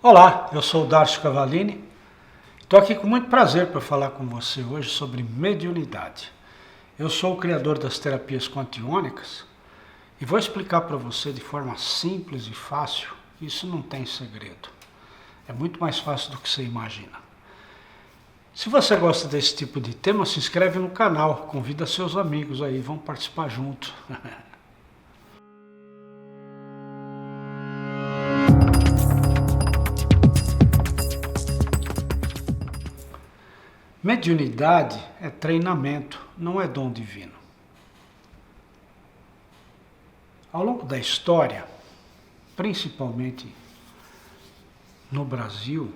Olá, eu sou o Darcio Cavallini. Estou aqui com muito prazer para falar com você hoje sobre mediunidade. Eu sou o criador das terapias quantiônicas e vou explicar para você de forma simples e fácil que isso não tem segredo. É muito mais fácil do que você imagina. Se você gosta desse tipo de tema, se inscreve no canal, convida seus amigos aí, vão participar junto. Mediunidade é treinamento, não é dom divino. Ao longo da história, principalmente no Brasil,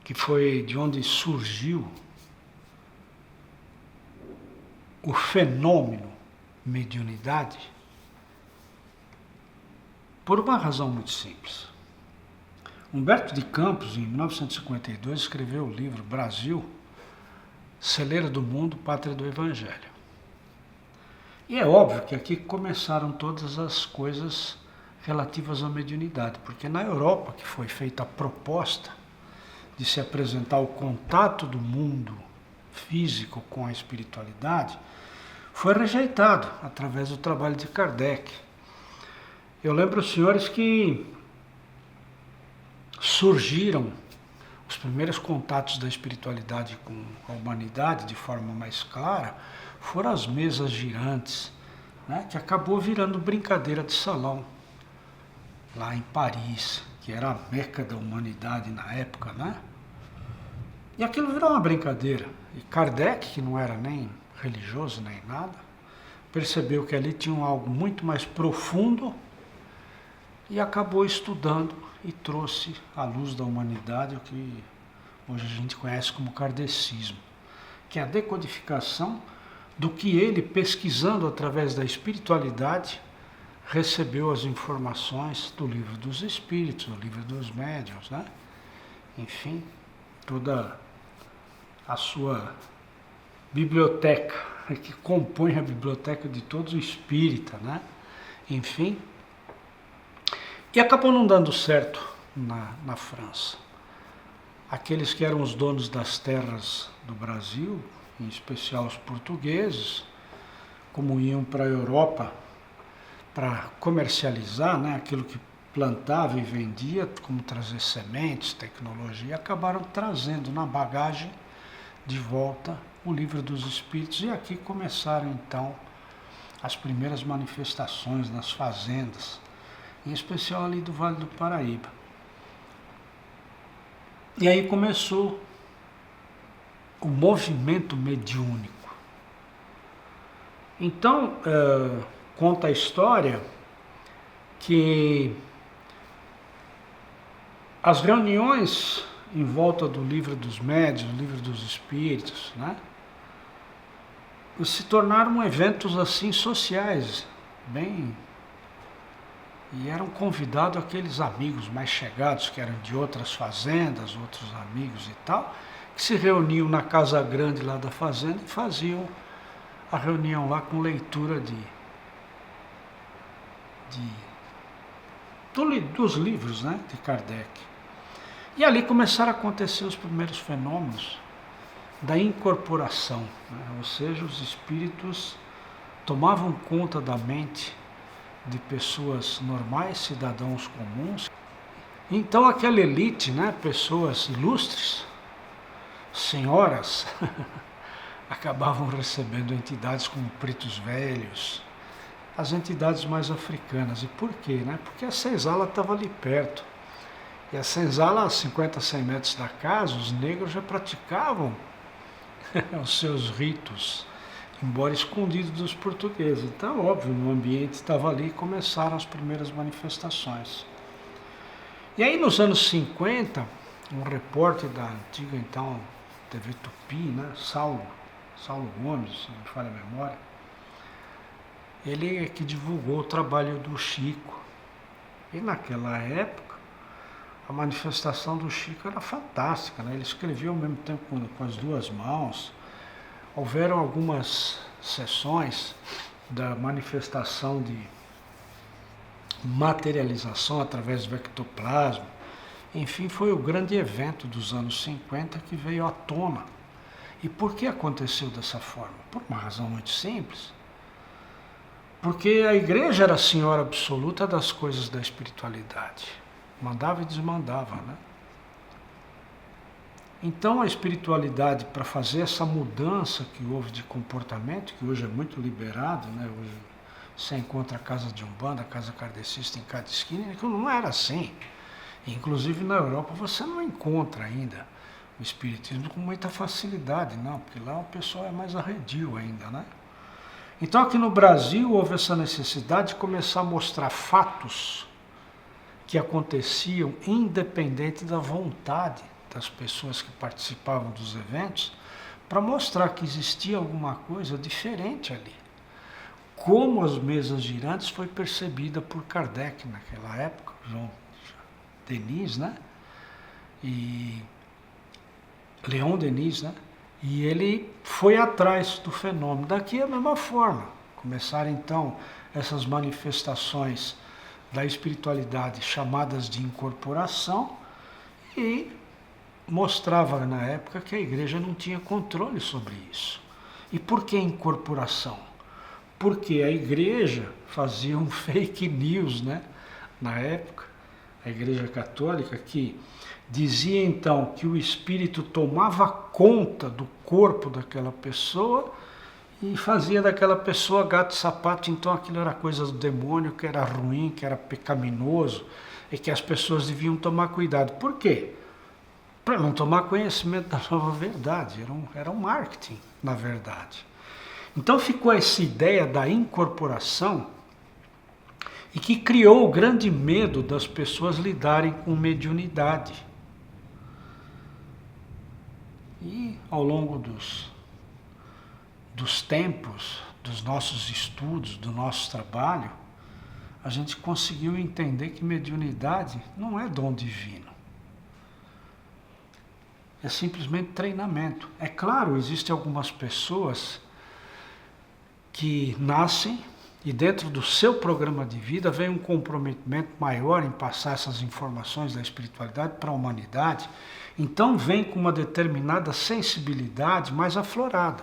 que foi de onde surgiu o fenômeno mediunidade, por uma razão muito simples. Humberto de Campos, em 1952, escreveu o livro Brasil, Celeira do Mundo, Pátria do Evangelho. E é óbvio que aqui começaram todas as coisas relativas à mediunidade, porque na Europa, que foi feita a proposta de se apresentar o contato do mundo físico com a espiritualidade, foi rejeitado através do trabalho de Kardec. Eu lembro, senhores, que surgiram os primeiros contatos da espiritualidade com a humanidade de forma mais clara, foram as mesas girantes, né, que acabou virando brincadeira de salão, lá em Paris, que era a meca da humanidade na época, né? E aquilo virou uma brincadeira. E Kardec, que não era nem religioso nem nada, percebeu que ali tinha algo muito mais profundo e acabou estudando e trouxe à luz da humanidade o que hoje a gente conhece como kardecismo, que é a decodificação do que ele, pesquisando através da espiritualidade, recebeu as informações do livro dos espíritos, do livro dos médiuns, né? Enfim, toda a sua biblioteca, que compõe a biblioteca de todo espírita, né? Enfim, e acabou não dando certo na França. Aqueles que eram os donos das terras do Brasil, em especial os portugueses, como iam para a Europa para comercializar, né, aquilo que plantava e vendia, como trazer sementes, tecnologia, acabaram trazendo na bagagem de volta o Livro dos Espíritos, e aqui começaram então as primeiras manifestações nas fazendas, em especial ali do Vale do Paraíba. E aí começou o movimento mediúnico. Então, conta a história que as reuniões em volta do Livro dos Médiuns, do Livro dos Espíritos, né, se tornaram eventos assim sociais, bem. E eram convidados aqueles amigos mais chegados, que eram de outras fazendas, outros amigos e tal, que se reuniam na casa grande lá da fazenda e faziam a reunião lá com leitura dos livros, né, de Kardec. E ali começaram a acontecer os primeiros fenômenos da incorporação, né, ou seja, os espíritos tomavam conta da mente de pessoas normais, cidadãos comuns. Então aquela elite, né, pessoas ilustres, senhoras, acabavam recebendo entidades como pretos velhos, as entidades mais africanas. E por quê? Né? Porque a senzala estava ali perto. E a senzala, a 50, 100 metros da casa, os negros já praticavam os seus ritos, embora escondido dos portugueses. Então, óbvio, o ambiente estava ali e começaram as primeiras manifestações. E aí, nos anos 50, um repórter da antiga, então, TV Tupi, né, Saulo Gomes, se não me falha a memória, ele é que divulgou o trabalho do Chico. E naquela época, a manifestação do Chico era fantástica, né? Ele escrevia ao mesmo tempo com as duas mãos. Houveram algumas sessões da manifestação de materialização através do ectoplasma, Enfim, foi o grande evento dos anos 50 que veio à tona. E por que aconteceu dessa forma? Por uma razão muito simples. Porque a igreja era a senhora absoluta das coisas da espiritualidade. Mandava e desmandava, né? Então a espiritualidade, para fazer essa mudança que houve de comportamento, que hoje é muito liberado, né? Hoje você encontra a casa de Umbanda, a casa kardecista em cada esquina, que não era assim. Inclusive na Europa você não encontra ainda o espiritismo com muita facilidade, não, porque lá o pessoal é mais arredio ainda, né? Então aqui no Brasil houve essa necessidade de começar a mostrar fatos que aconteciam independente da vontade das pessoas que participavam dos eventos, para mostrar que existia alguma coisa diferente ali. Como as mesas girantes foi percebida por Kardec naquela época, João Denis, né? E Leon Denis, né? E ele foi atrás do fenômeno. Daqui é a mesma forma. Começaram então essas manifestações da espiritualidade chamadas de incorporação e mostrava na época que a igreja não tinha controle sobre isso. E por que incorporação? Porque a igreja fazia um fake news, né? Na época, a igreja católica, que dizia então que o espírito tomava conta do corpo daquela pessoa e fazia daquela pessoa gato e sapato, então aquilo era coisa do demônio, que era ruim, que era pecaminoso e que as pessoas deviam tomar cuidado. Por quê? Para não tomar conhecimento da nova verdade, era um marketing, na verdade. Então ficou essa ideia da incorporação e que criou o grande medo das pessoas lidarem com mediunidade. E ao longo dos tempos, dos nossos estudos, do nosso trabalho, a gente conseguiu entender que mediunidade não é dom divino. É simplesmente treinamento. É claro, existem algumas pessoas que nascem e dentro do seu programa de vida vem um comprometimento maior em passar essas informações da espiritualidade para a humanidade. Então vem com uma determinada sensibilidade mais aflorada,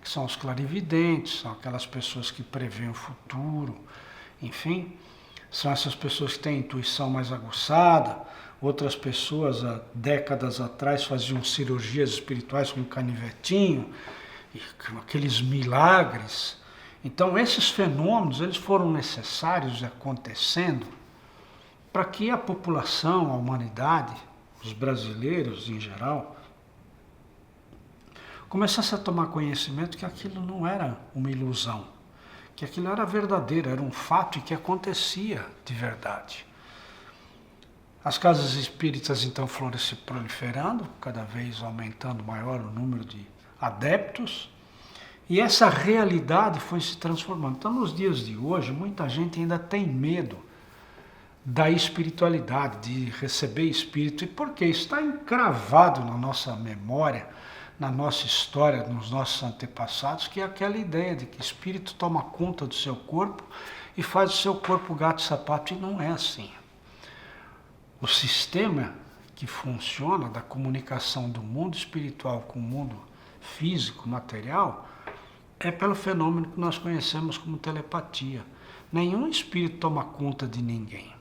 que são os clarividentes, são aquelas pessoas que preveem o futuro, enfim, são essas pessoas que têm intuição mais aguçada. Outras pessoas, há décadas atrás, faziam cirurgias espirituais com canivetinho, e com aqueles milagres. Então, esses fenômenos eles foram necessários acontecendo para que a população, a humanidade, os brasileiros em geral, começasse a tomar conhecimento que aquilo não era uma ilusão, que aquilo era verdadeiro, era um fato e que acontecia de verdade. As casas espíritas então foram se proliferando, cada vez aumentando maior o número de adeptos, e essa realidade foi se transformando. Então, nos dias de hoje, muita gente ainda tem medo da espiritualidade, de receber espírito, e porque está encravado na nossa memória, na nossa história, nos nossos antepassados, que é aquela ideia de que espírito toma conta do seu corpo e faz o seu corpo gato e sapato, e não é assim. O sistema que funciona da comunicação do mundo espiritual com o mundo físico, material, é pelo fenômeno que nós conhecemos como telepatia. Nenhum espírito toma conta de ninguém.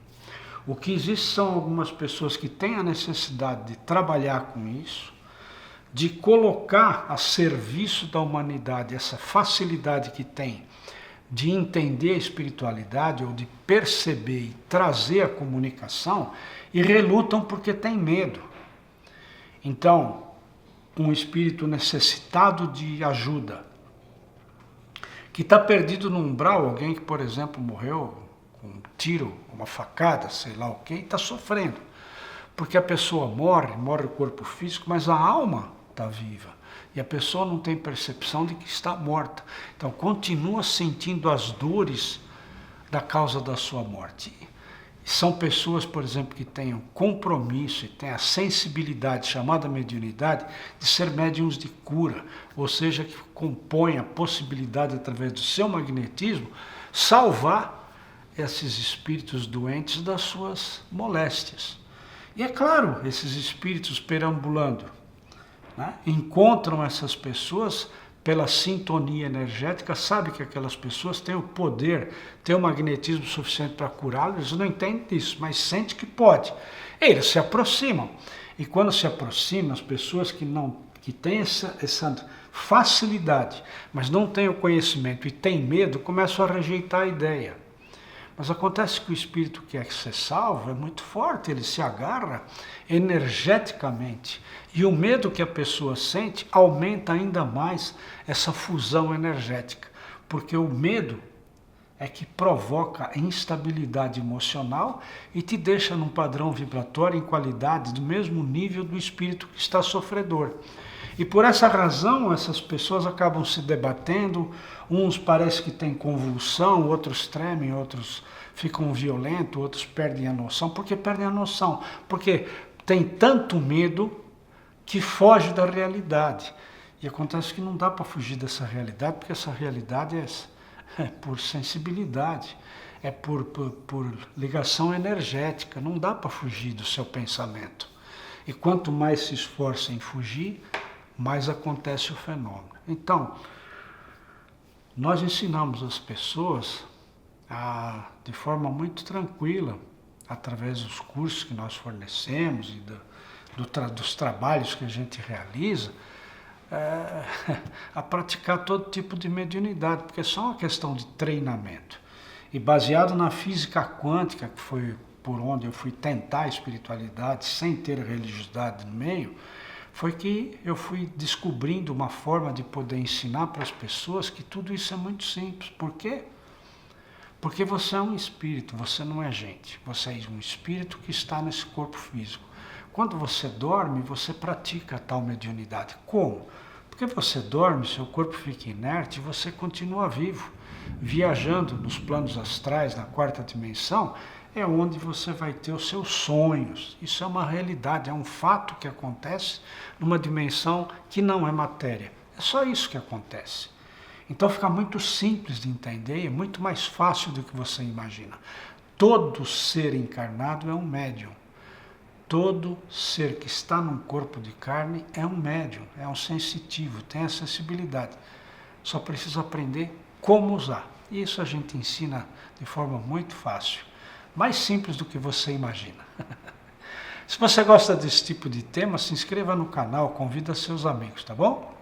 O que existe são algumas pessoas que têm a necessidade de trabalhar com isso, de colocar a serviço da humanidade essa facilidade que tem de entender a espiritualidade ou de perceber e trazer a comunicação, e relutam porque tem medo. Então, um espírito necessitado de ajuda, que está perdido no umbral, alguém que, por exemplo, morreu com um tiro, uma facada, sei lá o que, está sofrendo. Porque a pessoa morre o corpo físico, mas a alma está viva. E a pessoa não tem percepção de que está morta. Então, continua sentindo as dores da causa da sua morte. São pessoas, por exemplo, que tenham compromisso e têm a sensibilidade, chamada mediunidade, de ser médiums de cura, ou seja, que compõem a possibilidade, através do seu magnetismo, salvar esses espíritos doentes das suas moléstias. E é claro, esses espíritos perambulando, né, encontram essas pessoas pela sintonia energética, sabe que aquelas pessoas têm o poder, têm o magnetismo suficiente para curá-los, eles não entendem disso, mas sentem que pode. Eles se aproximam. E quando se aproximam, as pessoas que têm essa facilidade, mas não têm o conhecimento e têm medo, começam a rejeitar a ideia. Mas acontece que o espírito que quer ser salvo é muito forte, ele se agarra energeticamente. E o medo que a pessoa sente aumenta ainda mais essa fusão energética. Porque o medo é que provoca instabilidade emocional e te deixa num padrão vibratório em qualidade do mesmo nível do espírito que está sofredor. E por essa razão, essas pessoas acabam se debatendo, uns parece que têm convulsão, outros tremem, outros ficam violentos, outros perdem a noção. Por que perdem a noção? Porque tem tanto medo que foge da realidade. E acontece que não dá para fugir dessa realidade, porque essa realidade é por sensibilidade, é por ligação energética, não dá para fugir do seu pensamento. E quanto mais se esforça em fugir, mais acontece o fenômeno. Então, nós ensinamos as pessoas de forma muito tranquila, através dos cursos que nós fornecemos e dos trabalhos que a gente realiza, a praticar todo tipo de mediunidade, porque é só uma questão de treinamento. E baseado na física quântica, que foi por onde eu fui tentar a espiritualidade sem ter religiosidade no meio, foi que eu fui descobrindo uma forma de poder ensinar para as pessoas que tudo isso é muito simples. Por quê? Porque você é um espírito, você não é gente. Você é um espírito que está nesse corpo físico. Quando você dorme, você pratica a tal mediunidade. Como? Porque você dorme, seu corpo fica inerte e você continua vivo. Viajando nos planos astrais, na quarta dimensão, é onde você vai ter os seus sonhos. Isso é uma realidade, é um fato que acontece numa dimensão que não é matéria. É só isso que acontece. Então fica muito simples de entender e é muito mais fácil do que você imagina. Todo ser encarnado é um médium. Todo ser que está num corpo de carne é um médium, é um sensitivo, tem acessibilidade. Só precisa aprender como usar. E isso a gente ensina de forma muito fácil. Mais simples do que você imagina. Se você gosta desse tipo de tema, se inscreva no canal, convida seus amigos, tá bom?